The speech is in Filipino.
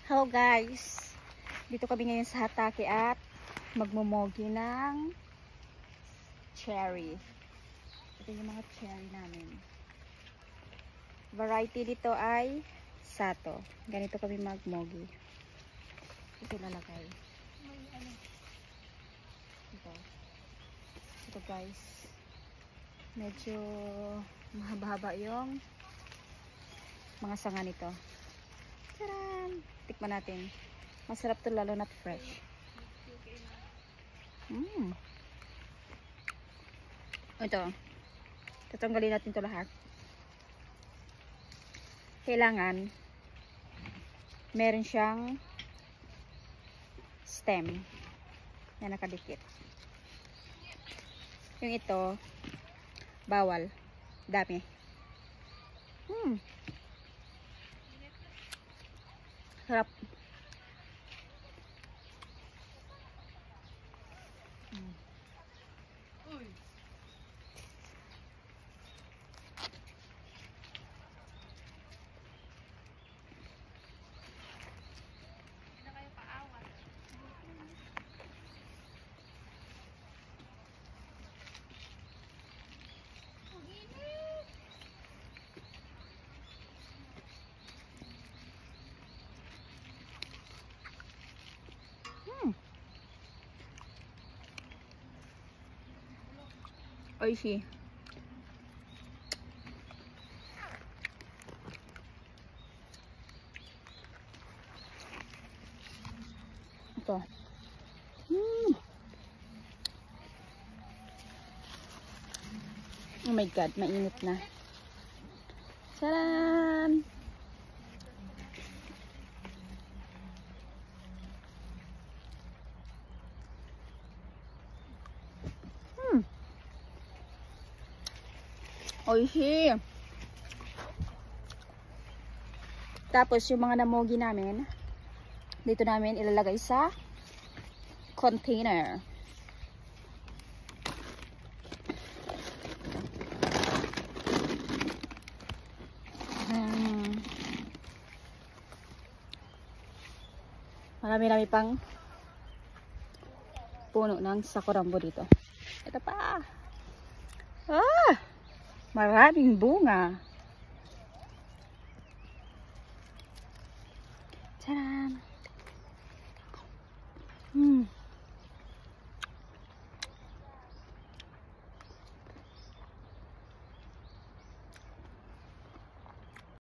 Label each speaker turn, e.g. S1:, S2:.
S1: Hello guys, dito kami ngayon sa Hatake at magmomogi ng cherry. Ito yung mga cherry namin. Variety dito ay sato. Ganito kami magmogi. Ito lalagay. Ito guys. Medyo mahaba-haba yung mga sanga nito. Taran! Tikman natin. Masarap to lalo na fresh. Ito. Tatanggalin natin to lahat. Kailangan meron siyang stem na nakadikit. Yung ito bawal. Dami. Sarap. Oishi. Ito. Oh my god, mainit na. Charan! Oishi. Tapos yung mga namogi namin, dito namin ilalagay sa container. Marami-rami pang puno ng sakurambo dito. Ito pa. Maraming bunga. Tadaan!